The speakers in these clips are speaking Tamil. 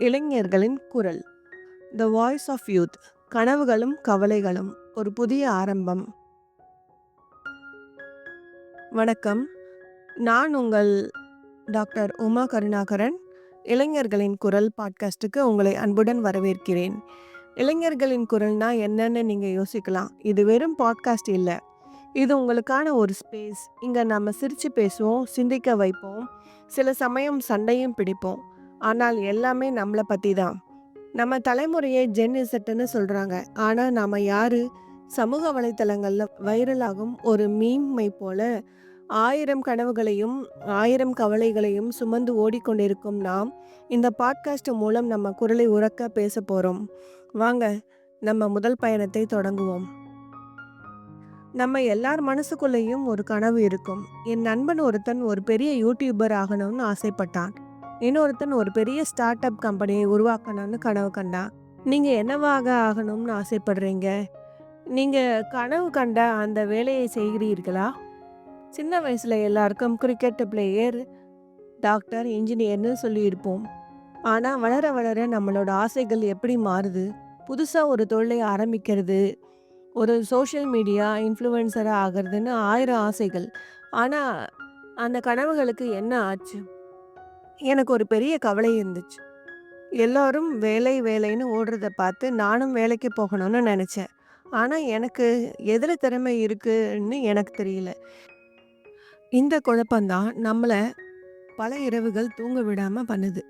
இளைஞர்களின் குரல். The voice of youth. கனவுகளும் கவலைகளும் ஒரு புதிய ஆரம்பம். வணக்கம், நான் உங்கள் டாக்டர் உமா கருணாகரன். இளைஞர்களின் குரல் பாட்காஸ்ட்டுக்கு உங்களை அன்புடன் வரவேற்கிறேன். இளைஞர்களின் குரல்னா என்னன்னு நீங்கள் யோசிக்கலாம். இது வெறும் பாட்காஸ்ட் இல்லை, இது உங்களுக்கான ஒரு ஸ்பேஸ். இங்கே நம்ம சிரித்து பேசுவோம், சிந்திக்க வைப்போம், சில சமயம் சண்டையும் பிடிப்போம். ஆனால் எல்லாமே நம்மளை பற்றி தான். நம்ம தலைமுறையை ஜென் இசட்டுன்னு சொல்கிறாங்க. ஆனால் நாம் யார்? சமூக வலைத்தளங்களில் வைரலாகும் ஒரு மீம்மை போல 1000 கனவுகளையும் 1000 கவலைகளையும் சுமந்து ஓடிக்கொண்டிருக்கும் நாம் இந்த பாட்காஸ்ட் மூலம் நம்ம குரலை உரக்க பேச போகிறோம். வாங்க, நம்ம முதல் பயணத்தை தொடங்குவோம். நம்ம எல்லார் மனசுக்குள்ளேயும் ஒரு கனவு இருக்கும். என் நண்பன் ஒருத்தன் ஒரு பெரிய யூடியூபர் ஆகணும்னு ஆசைப்பட்டான். இன்னொருத்தன் ஒரு பெரிய ஸ்டார்ட் அப் கம்பெனியை உருவாக்கணும்னு கனவு கண்டான். நீங்கள் என்னவாக ஆகணும்னு ஆசைப்படுறீங்க? நீங்கள் கனவு கண்ட அந்த வேலையை செய்கிறீர்களா? சின்ன வயசில் எல்லாருக்கும் கிரிக்கெட் பிளேயர், டாக்டர், இன்ஜினியர்னு சொல்லியிருப்போம். ஆனால் வளர வளர நம்மளோட ஆசைகள் எப்படி மாறுது? புதுசாக ஒரு தொழிலை ஆரம்பிக்கிறது, ஒரு சோஷியல் மீடியா இன்ஃப்ளூயன்சராக ஆகிறதுன்னு 1000 ஆசைகள். ஆனால் அந்த கனவுகளுக்கு என்ன ஆச்சு? எனக்கு ஒரு பெரிய கவலை இருந்துச்சு. எல்லாரும் வேலை வேலைன்னு ஓடுறத பார்த்து நானும் வேலைக்கு போகணும்னு நினச்சேன். ஆனால் எனக்கு எதில் திறமை இருக்குன்னு எனக்கு தெரியல. இந்த குழப்பம்தான் நம்மளை பல இரவுகள் தூங்க விடாமல் பண்ணுது.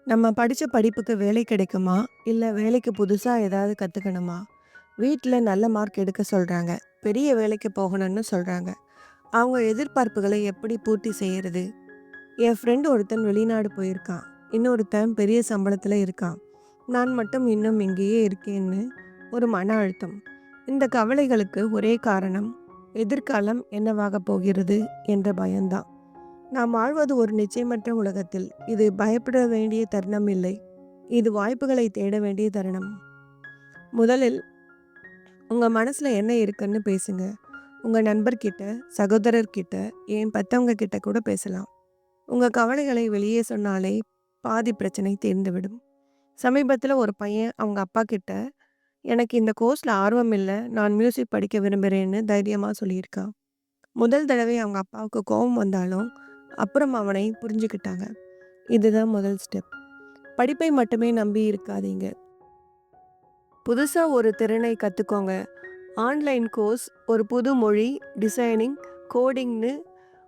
நம்ம படித்த படிப்புக்கு வேலை கிடைக்குமா, இல்லை வேலைக்கு புதுசாக ஏதாவது கற்றுக்கணுமா? வீட்டில் நல்ல மார்க் எடுக்க சொல்கிறாங்க, பெரிய வேலைக்கு போகணும்னு சொல்கிறாங்க. அவங்க எதிர்பார்ப்புகளை எப்படி பூர்த்தி செய்கிறது? என் ஃப்ரெண்டு ஒருத்தன் வெளிநாடு போயிருக்கான், இன்னொருத்தன் பெரிய சம்பளத்தில் இருக்கான். நான் மட்டும் இன்னும் இங்கேயே இருக்கேன்னு ஒரு மன அழுத்தம். இந்த கவலைகளுக்கு ஒரே காரணம், எதிர்காலம் என்னவாக போகிறது என்ற பயம்தான். நாம் வாழ்வது ஒரு நிச்சயமற்ற உலகத்தில். இது பயப்பட வேண்டிய தருணம் இல்லை, இது வாய்ப்புகளை தேட வேண்டிய தருணம். முதலில் உங்கள் மனசில் என்ன இருக்குன்னு பேசுங்க. உங்கள் நண்பர்கிட்ட, சகோதரர்கிட்ட, ஏன் பெற்றவங்க கிட்ட கூட பேசலாம். உங்கள் கவலைகளை வெளியே சொன்னாலே பாதி பிரச்சனை தீர்ந்துவிடும். சமீபத்தில் ஒரு பையன் அவங்க அப்பா கிட்ட, எனக்கு இந்த கோர்ஸில் ஆர்வம் இல்லை, நான் மியூசிக் படிக்க விரும்புகிறேன்னு தைரியமாக சொல்லியிருக்கான். முதல் தடவை அவங்க அப்பாவுக்கு கோபம் வந்தாலும் அப்புறம் அவனை புரிஞ்சுக்கிட்டாங்க. இதுதான் முதல் ஸ்டெப். படிப்பை மட்டுமே நம்பி இருக்காதீங்க. புதுசாக ஒரு திறனை கற்றுக்கோங்க. ஆன்லைன் கோர்ஸ், ஒரு புது மொழி, டிசைனிங், கோடிங்னு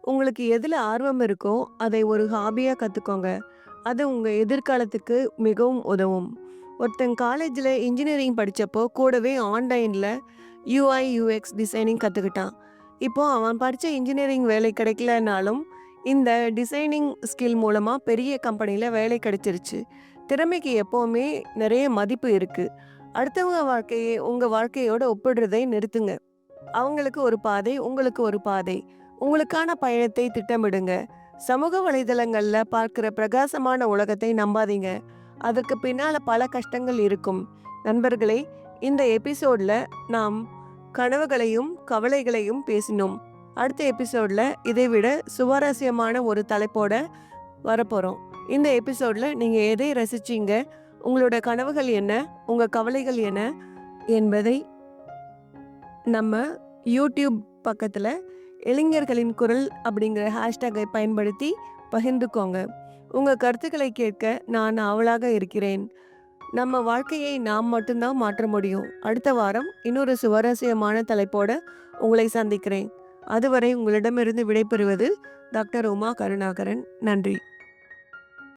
உங்களுக்கு எதில் ஆர்வம் இருக்கோ அதை ஒரு ஹாபியாக கற்றுக்கோங்க. அது உங்கள் எதிர்காலத்துக்கு மிகவும் உதவும். ஒருத்தன் காலேஜில் இன்ஜினியரிங் படித்தப்போ கூடவே ஆன்லைனில் UI/UX டிசைனிங் கற்றுக்கிட்டான். இப்போது அவன் படித்த இன்ஜினியரிங் வேலை கிடைக்கலனாலும் இந்த டிசைனிங் ஸ்கில் மூலமாக பெரிய கம்பெனியில் வேலை கிடைச்சிருச்சு. திறமைக்கு எப்போவுமே நிறைய மதிப்பு இருக்குது. அடுத்தவங்க வாழ்க்கையை உங்கள் வாழ்க்கையோடு ஒப்பிடுறதை நிறுத்துங்க. அவங்களுக்கு ஒரு பாதை, உங்களுக்கு ஒரு பாதை. உங்களுக்கான பயணத்தை திட்டமிடுங்க. சமூக வலைதளங்களில் பார்க்குற பிரகாசமான உலகத்தை நம்பாதீங்க. அதற்கு பின்னால் பல கஷ்டங்கள் இருக்கும். நண்பர்களே, இந்த எபிசோடில் நாம் கனவுகளையும் கவலைகளையும் பேசினோம். அடுத்த எபிசோடில் இதைவிட சுவாரஸ்யமான ஒரு தலைப்போட வரப்போகிறோம். இந்த எபிசோடில் நீங்கள் எதை ரசிச்சிங்க, உங்களோட கனவுகள் என்ன, உங்கள் கவலைகள் என்ன என்பதை நம்ம யூடியூப் பக்கத்தில் இளைஞர்களின் குரல் அப்படிங்கிற ஹேஷ்டேகை பயன்படுத்தி பகிர்ந்துக்கோங்க. உங்கள் கருத்துக்களை கேட்க நான் ஆவலாக இருக்கிறேன். நம்ம வாழ்க்கையை நாம் மட்டும்தான் மாற்ற முடியும். அடுத்த வாரம் இன்னொரு சுவாரஸ்யமான தலைப்போட உங்களை சந்திக்கிறேன். அதுவரை உங்களிடமிருந்து விடைபெறுவது டாக்டர் உமா கருணாகரன். நன்றி.